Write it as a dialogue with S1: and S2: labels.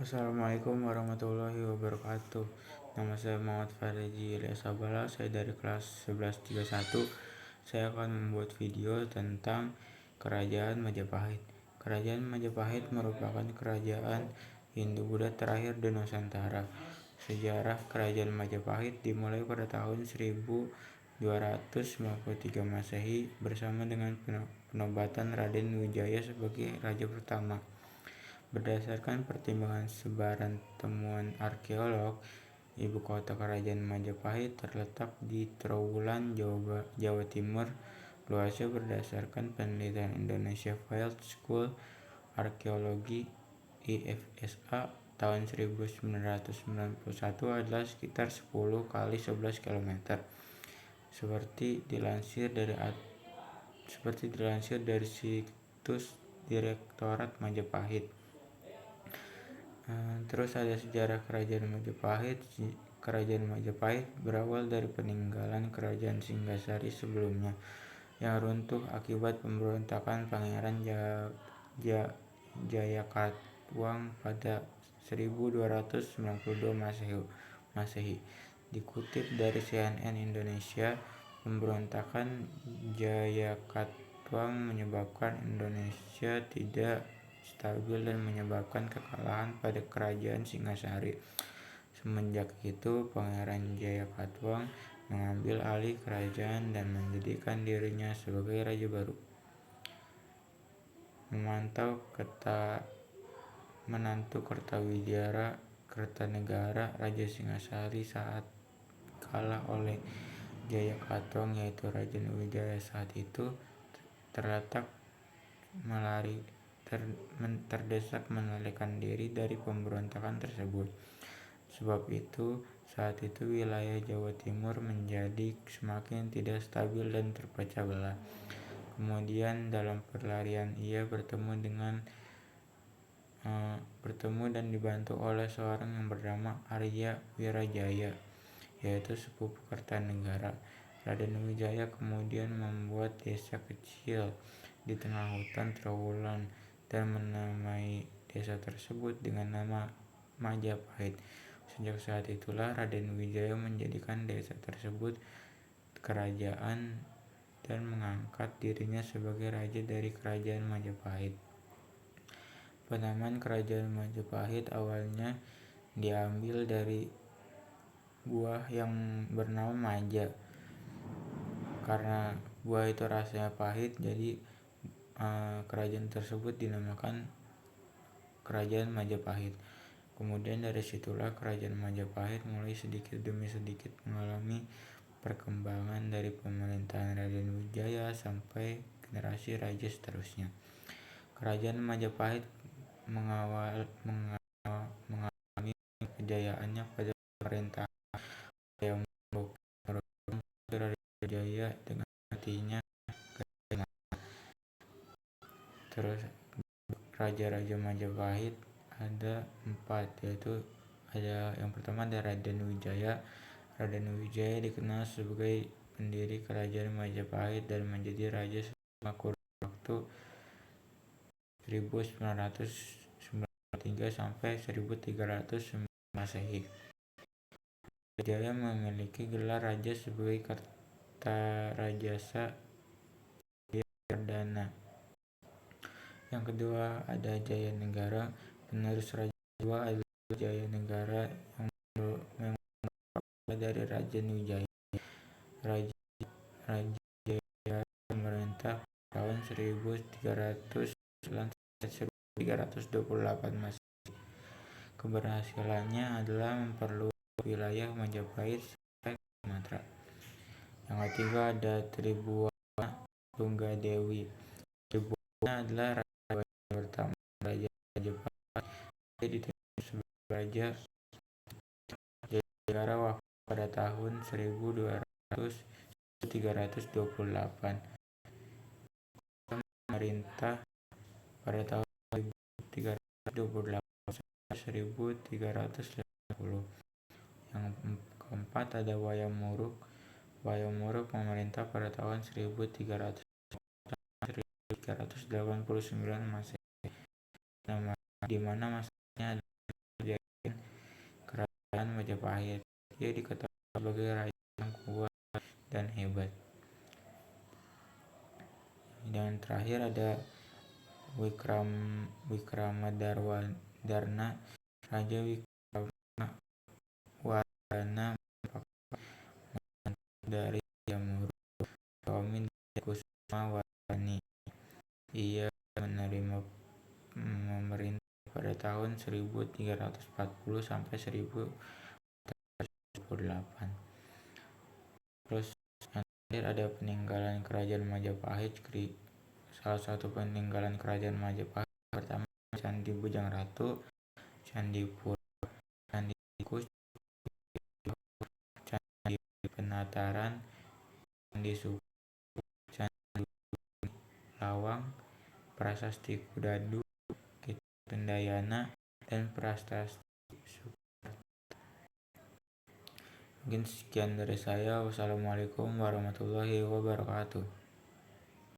S1: Assalamualaikum warahmatullahi wabarakatuh. Nama saya Muhammad Fariji Ilyas Sabala. Saya dari kelas 1131. Saya akan membuat video tentang Kerajaan Majapahit. Kerajaan Majapahit merupakan kerajaan Hindu-Buddha terakhir di Nusantara. Sejarah Kerajaan Majapahit dimulai pada tahun 1293 Masehi bersama dengan penobatan Raden Wijaya sebagai raja pertama. Berdasarkan pertimbangan sebaran temuan arkeolog, ibu kota kerajaan Majapahit terletak di Trowulan, Jawa Timur. Luasnya berdasarkan penelitian Indonesia Field School Arkeologi (IFSA) tahun 1991 adalah sekitar 10 kali 11 km. Seperti dilansir dari situs Direktorat Majapahit. Terus ada sejarah Kerajaan Majapahit. Kerajaan Majapahit berawal dari peninggalan Kerajaan Singgasari sebelumnya yang runtuh akibat pemberontakan Pangeran Jayakatwang pada 1292 Masehi. Dikutip dari CNN Indonesia, pemberontakan Jayakatwang menyebabkan Indonesia tidak stabil dan menyebabkan kekalahan pada Kerajaan Singasari. Semenjak itu, Pangeran Jayakatwang mengambil alih kerajaan dan menjadikan dirinya sebagai raja baru. Menantu Kertanegara Raja Singasari saat kalah oleh Jayakatwang, yaitu Raden Wijaya saat itu, terdesak melarikan diri dari pemberontakan tersebut. Sebab itu, saat itu wilayah Jawa Timur menjadi semakin tidak stabil dan terpecah belah. Kemudian dalam pelarian ia bertemu dan dibantu oleh seorang yang bernama Arya Wirajaya, yaitu sepupu Kertanegara. Raden Wijaya kemudian membuat desa kecil di tengah hutan Trowulan dan menamai desa tersebut dengan nama Majapahit. Sejak saat itulah Raden Wijaya menjadikan desa tersebut kerajaan dan mengangkat dirinya sebagai raja dari Kerajaan Majapahit. Penamaan Kerajaan Majapahit awalnya diambil dari buah yang bernama maja. Karena buah itu rasanya pahit, jadi kerajaan tersebut dinamakan Kerajaan Majapahit. Kemudian dari situlah Kerajaan Majapahit mulai sedikit demi sedikit mengalami perkembangan dari pemerintahan Raden Wijaya sampai generasi raja seterusnya. Kerajaan Majapahit mengalami kejayaannya pada pemerintahan yang merupakan Raden Wijaya dengan matinya. Terus raja-raja Majapahit ada 4, yaitu yang pertama ada Raden Wijaya. Raden Wijaya dikenal sebagai pendiri Kerajaan Majapahit dan menjadi raja selama kurun waktu 1993 sampai 1309 Masehi. Wijaya memiliki gelar raja sebagai Kartarajasa Perdana. Yang kedua ada Jayanegara. Penerus raja kedua adalah Jayanegara yang merupakan dari Raden Wijaya. Raja Jaya memerintah tahun 1309 sampai 1328 Masehi. Keberhasilannya adalah memperluas wilayah Majapahit sampai ke Sumatera. Yang ketiga ada Tribhuwana Tunggadewi. Tribhuwana adalah raja pertama Raja Majapahit. Dia ditunjuk sebagai raja Jayanegara wafat pada tahun 1328. Memerintah pada tahun 1328 sampai 1350. Yang keempat ada Wayang Muruk. Wayang Muruk memerintah pada tahun 1389 Masehi, di mana masanya adalah Kerajaan Majapahit. Dia diketahui sebagai raja yang kuat dan hebat. Dan terakhir ada Wikramadharna. Raja Wikramawardhana dari Jamuru, suami dari Kusumawardhani. Ia memerintah pada tahun 1340 sampai 1448. Terus yang terakhir ada peninggalan kerajaan Majapahit. Salah satu peninggalan kerajaan Majapahit pertama Candi Bujang Ratu, Candi Pura, Candi Tikus, Candi Penataran, Candi Suku, Candi Lawang, Prasasti Kudadu, Kendayana, dan Prasasti Suku. Mungkin sekian dari saya. Wassalamualaikum warahmatullahi wabarakatuh.